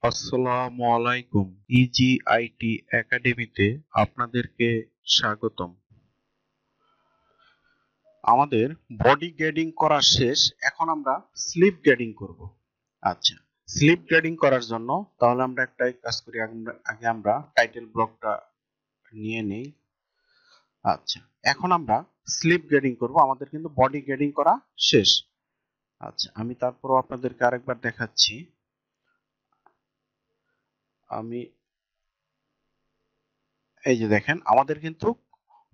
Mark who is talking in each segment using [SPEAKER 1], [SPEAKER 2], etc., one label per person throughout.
[SPEAKER 1] আসসালামু আলাইকুম। ইজিআইটি একাডেমিতে আপনাদেরকে স্বাগতম। আমাদের বডি গ্রেডিং করা শেষ, এখন আমরা স্লিপ গ্রেডিং করব। আচ্ছা, স্লিপ গ্রেডিং করার জন্য তাহলে আমরা একটাই কাজ করি, আগে আমরা টাইটেল ব্লকটা নিয়ে নেই। আচ্ছা, এখন আমরা স্লিপ গ্রেডিং করব, আমাদের কিন্তু বডি গ্রেডিং করা শেষ। আচ্ছা, আমি তারপরও আপনাদেরকে আরেকবার দেখাচ্ছি। আমি এই যে দেখেন, আমাদের কিন্তু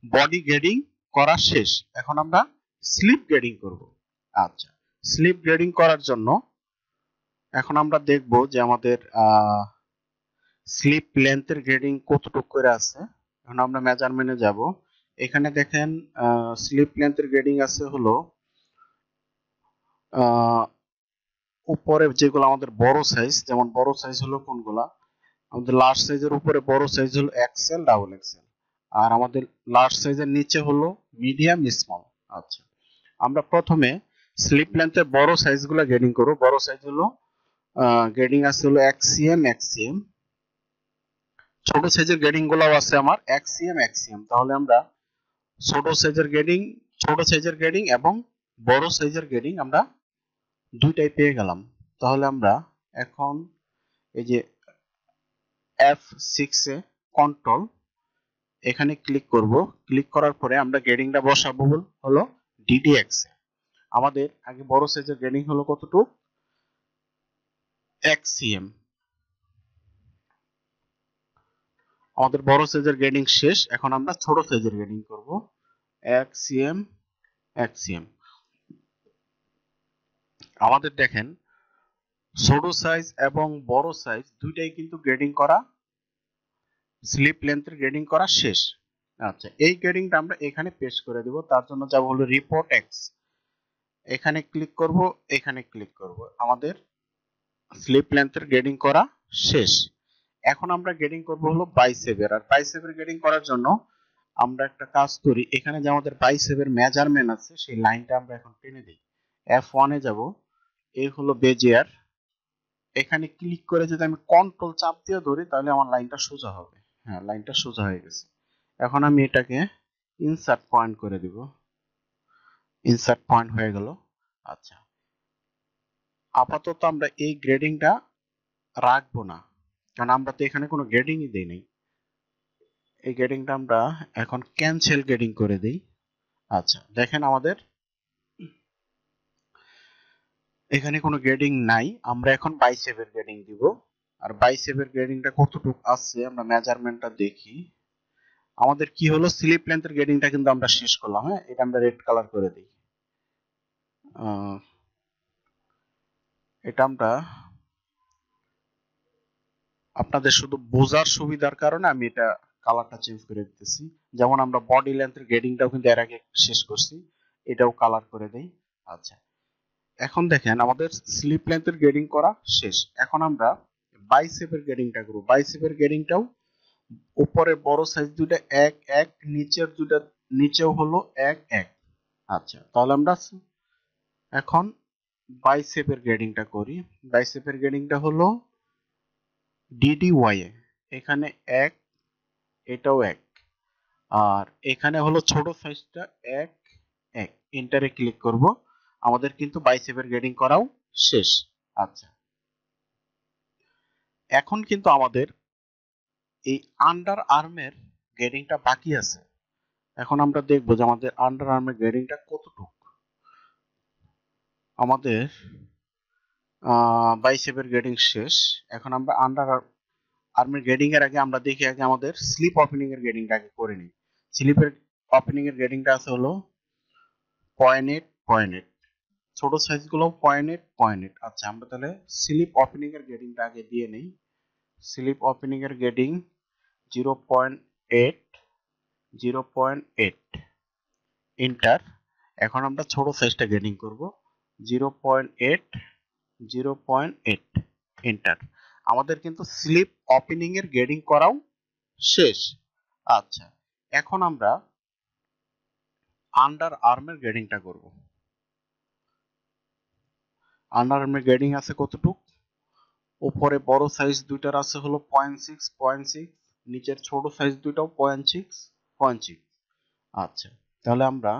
[SPEAKER 1] বডি গ্রেডিং করা শেষ, এখন আমরা স্লিপ গ্রেডিং করব। আচ্ছা, স্লিপ গ্রেডিং করার জন্য এখন আমরা দেখব যে আমাদের স্লিপ লেন্থের গ্রেডিং কতটুকু করে আছে। এখন আমরা মেজারমেন্টে যাব। এখানে দেখেন স্লিপ লেন্থের গ্রেডিং আছে হলো উপরে যেগুলো আমাদের বড় সাইজ, যেমন বড় সাইজ হলো কোনগুলা, আমাদের লার্জ সাইজের উপরে বড় সাইজ হলো এক্সেল, ডাবল এক্সেল, আর আমাদের লার্জ সাইজের নিচে হলো মিডিয়াম, স্মল। আচ্ছা, আমরা প্রথমে স্লিপ লেন্থের বড় সাইজগুলো গ্রেডিং করব। বড় সাইজ হলো গ্রেডিং আছে হলো এক্সিএম, এক্সিএম। ছোট সাইজের গ্রেডিং গুলাও আছে আমার এক্সিএম, এক্সিএম। তাহলে আমরা ছোট সাইজের গ্রেডিং এবং বড় সাইজের গ্রেডিং আমরা দুইটাই পেয়ে গেলাম। তাহলে আমরা এখন এই যে F6 এ কন্ট্রোল, এখানে ক্লিক করব। ক্লিক করার পরে আমরা গ্রেডিংটা বসাবো হলো DDX এ। আমাদের আগে বড় সাইজের গ্রেডিং হলো কতটুকু, এক্সিএম। আমাদের বড় সাইজের গ্রেডিং শেষ, এখন আমরা ছোট সাইজের গ্রেডিং করব। এক্সিএম, এক্সিএম। আমাদের দেখেন ছোট সাইজ এবং বড় সাইজ দুইটাই কিন্তু গ্রেডিং করা, স্লিপ লেন্থের গ্রেডিং করা শেষ। আচ্ছা, এই গ্রেডিংটা আমরা এখানে পেস্ট করে দেব। তার জন্য যাব হলো রিপোর্ট এক্স, এখানে ক্লিক করব, এখানে ক্লিক করব। আমাদের স্লিপ লেন্থের গ্রেডিং করা শেষ। এখন আমরা গ্রেডিং করব হলো বাইসেপের, আর বাইসেপের গ্রেডিং করার জন্য আমরা একটা কাজ করি, এখানে যে আমাদের বাইসেপের মেজারমেন্ট আছে সেই লাইনটা আমরা এখন টেনে দিই। F1 এ যাব, এই হলো বেজিয়ার। এখানে ক্লিক করে যদি আমি কন্ট্রোল চাপ দিয়ে ধরি তাহলে আমার লাইনটা সোজা হবে। হ্যাঁ, লাইনটা সোজা হয়ে গেছে। এখন আমি এটাকে ইনসার্ট পয়েন্ট করে দিব। ইনসার্ট পয়েন্ট হয়ে গেল। আচ্ছা, আপাতত আমরা এই গ্রেডিংটা রাখবো না, কারণ আমরা তো এখানে কোনো গ্রেডিংই দেই নাই। এই গ্রেডিংটা আমরা এখন ক্যান্সেল গ্রেডিং করে দিই। আচ্ছা, দেখেন আমাদের এখানে কোনো গ্রেডিং নাই। আমরা এখন বাইসেপের গ্রেডিং দিব, আর বাইসেপের গ্রেডিংটা কতটুকু আছে আমরা মেজারমেন্টটা দেখি। আমাদের কি হলো, স্লিপ লেন্থের গ্রেডিংটা কিন্তু আমরা শেষ করলাম। হ্যাঁ, এটা আমরা রেড কালার করে দিই। এটা আমরা আপনাদের শুধু বোঝার সুবিধার কারণে আমি এটা কালারটা চেঞ্জ করে দিতেছি। যেমন আমরা বডি লেন্থের গ্রেডিংটাও কিন্তু এর আগে শেষ করছি, এটাও কালার করে দেই। আচ্ছা, এখন দেখেন আমাদের স্লিপ লেন্থের গ্রেডিং করা শেষ। এখন আমরা বাইসেপের গ্রেডিংটা করব। বাইসেপের গ্রেডিংটাও উপরে বড় সাইজ দুটো এক এক, নিচের দুটো নিচেও হলো এক এক। আচ্ছা, তাহলে আমরা এখন বাইসেপের গ্রেডিংটা করি। বাইসেপের গ্রেডিংটা হলো DDY এ, এখানে এক, এটাও এক, আর এখানে হলো ছোট সাইজটা এক এক। এন্টারে ক্লিক করব। আমাদের কিন্তু বাইসেপের গ্রেডিং করাও শেষ। আচ্ছা, এখন কিন্তু আমাদের এই আন্ডার আর্মের গ্রেডিংটা বাকি আছে। এখন আমরা দেখবো যে আমাদের আন্ডার আর্মের গ্রেডিংটা কতটুকু। আমাদের বাইসেপের গ্রেডিং শেষ, এখন আমরা আন্ডার আর্মের গ্রেডিং এর আগে আমরা দেখি আগে আমাদের স্লিপ ওপেনিং এর গ্রেডিংটা আগে করে নিই। স্লিপের ওপেনিং এর গ্রেডিংটা আছে হলো 0.8, 0.8। ছোট সাইজ গুলো 0.8, 0.8। আচ্ছা, আমরা তাহলে স্লিপ ওপেনিং এর গ্রেডিংটা আগে দিয়ে নেই। স্লিপ ওপেনিং এর গ্রেডিং 0.8, 0.8। এন্টার। এখন আমরা ছোট সাইজটা গ্রেডিং করব 0.8, 0.8। এন্টার। আমাদের কিন্তু স্লিপ ওপেনিং এর গ্রেডিং করাও শেষ। আচ্ছা, এখন আমরা আন্ডার আর্মের গ্রেডিংটা করব। আন্ডার আর্মের গ্রেডিং আছে কতটুকু, উপরে বড় সাইজ দুইটার আছে হলো 0.6, নিচের ছোট সাইজ দুইটাও 0.6. আচ্ছা, তাহলে আমরা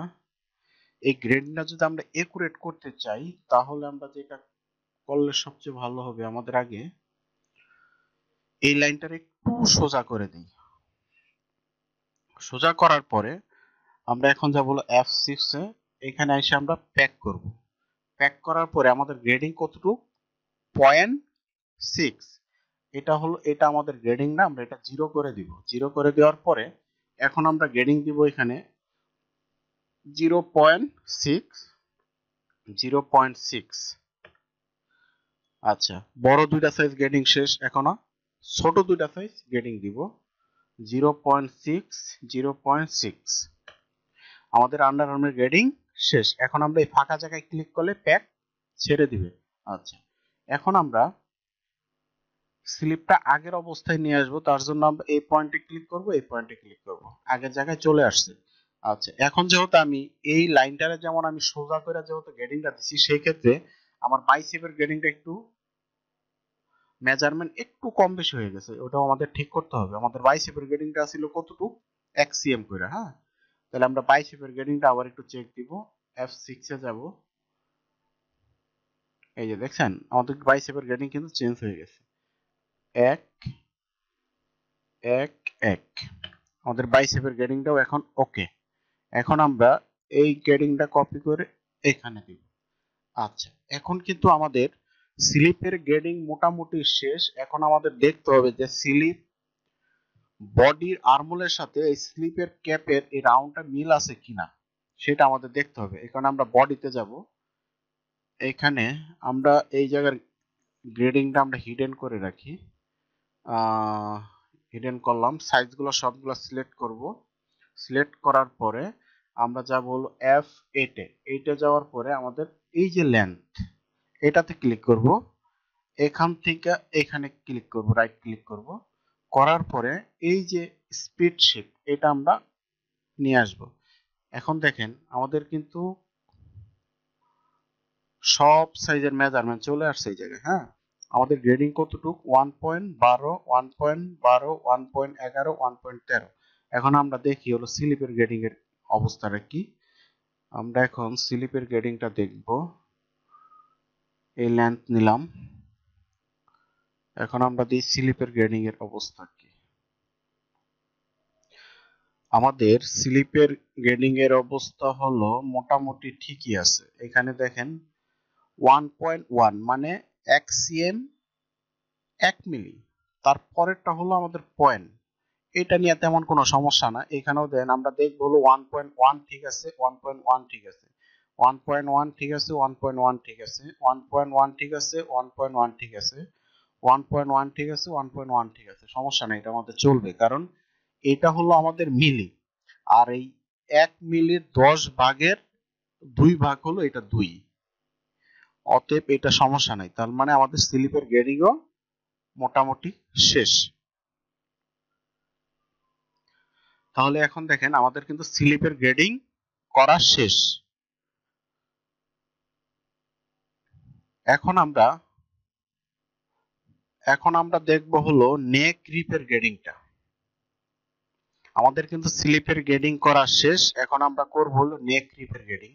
[SPEAKER 1] এই গ্রেডিংটা যদি আমরা একুরেট করতে চাই তাহলে আমরা যেটা করলে সবচেয়ে ভালো হবে, আমাদের আগে এই লাইনটার একটু সোজা করে দিই। সোজা করার পরে আমরা এখন যাব হলো F6 এ, এখানে এসে আমরা প্যাক করব। প্যাক করার পরে আমাদের গ্রেডিং কতটুকু? 0.6। এটা আমাদের গ্রেডিং না, আমরা এটা 0 করে দিব। 0 করে দেওয়ার পরে এখন আমরা গ্রেডিং দিব এখানে 0.6। আচ্ছা, বড় দুইটা সাইজ গ্রেডিং শেষ, এখনো ছোট দুইটা সাইজ গ্রেডিং দিব 0.6, 0.6। আমাদের আন্ডার আর্মের গ্রেডিং শেষ। এখন আমরা এই ফাঁকা জায়গায় ক্লিক করলে প্যাক ছেড়ে দিবে। আচ্ছা, এখন আমরা স্লিপটা আগের অবস্থায় নিয়ে আসবো, তার জন্য আমরা এই পয়েন্টে ক্লিক করব, এই পয়েন্টে ক্লিক করব, আগের জায়গায় চলে আসছে। আচ্ছা, এখন যেহেতু আমি এই লাইনটারে যেমন আমি সোজা করে যেহেতু গ্রেডিংটা দিছি, সেই ক্ষেত্রে আমার বাইসেপের গ্রেডিংটা একটু মেজারমেন্ট একটু কম বেশি হয়ে গেছে, ওটাও আমাদের ঠিক করতে হবে। আমাদের বাইসেপের গ্রেডিংটা ছিল কতটুকু? 1 cm করে। হ্যাঁ, তাহলে আমরা বাইসেপের গ্রেডিংটা আবার একটু চেক দিব। F6 এ যাব, এই যে দেখছেন আমাদের বাইসেপের গ্রেডিং কিন্তু চেঞ্জ হয়ে গেছে। 1 1 1। আমাদের বাইসেপের গ্রেডিংটাও এখন ওকে। এখন আমরা এই গ্রেডিংটা কপি করে এখানে দিব। আচ্ছা, এখন কিন্তু আমাদের স্লিপের গ্রেডিং মোটামুটি শেষ। এখন আমাদের দেখতে হবে যে স্লিপ বডির আর্মোলের সাথে এই স্লিপের ক্যাপের এই রাউন্ডটা মিল আছে কিনা সেটা আমাদের দেখতে হবে। এখানে আমরা বডিতে যাব, এখানে আমরা এই জায়গার গ্রেডিংটা আমরা হিডেন করে রাখি। হিডেন করলাম, সাইজগুলো সবগুলো সিলেক্ট করব। সিলেক্ট করার পরে আমরা যাব হলো F8 এ। এইটা যাওয়ার পরে আমাদের এই যে লেন্থ, এটাতে ক্লিক করব। এখান থেকে এখানে ক্লিক করব, রাইট ক্লিক করব, করার পরে এই যে স্পিড শিফট, এটা আমরা নিয়ে আসব। এখন দেখেন আমাদের কিন্তু সব সাইজের মেজারমেন্ট চলে আসছে এই জায়গায়। হ্যাঁ, আমাদের গ্রেডিং কতটুকু? 1.12, 1.12, 1.11, 1.13। এখন আমরা দেখি হলো স্লিপের গ্রেডিং এর অবস্থাটা কি। আমরা এখন স্লিপের গ্রেডিংটা দেখব। এই লেন্থ নিলাম, এখন আমরা দিই স্লিপের গ্রেডিং এর অবস্থা কি। আমাদের স্লিপের গ্রেডিং এর অবস্থা হলো মোটামুটি ঠিকই আছে। এখানে দেখেন 1.1 মানে 1 cm 1 মিলি। তারপরেরটা হলো আমাদের পয়েন্ট, এটা নিয়ে তেমন কোনো সমস্যা না। এখানেও দেন আমরা দেখবো হলো 1.1 ঠিক আছে, 1.1 ঠিক আছে, 1.1 ঠিক আছে, 1.1 ঠিক আছে, 1.1 ঠিক আছে, 1.1 ঠিক আছে, 1.1 ঠিক আছে, 1.1 ঠিক আছে, সমস্যা নেই, এটা আমাদের চলবে। কারণ এটা হলো আমাদের মিলি, আর এই 1 মিলির 10 ভাগের 2 ভাগ হলো এটা 2, অতএব এটা সমস্যা নাই। তার মানে আমাদের স্লিপের গ্রেডিংও মোটামুটি শেষ। তাহলে এখন দেখেন আমাদের কিন্তু স্লিপের গ্রেডিং করা শেষ। এখন আমরা দেখব হলো নেক রিপের গ্রেডিংটা। আমাদের কিন্তু স্লিপের গ্রেডিং করা শেষ, এখন আমরা করব হলো নেক রিপের গ্রেডিং।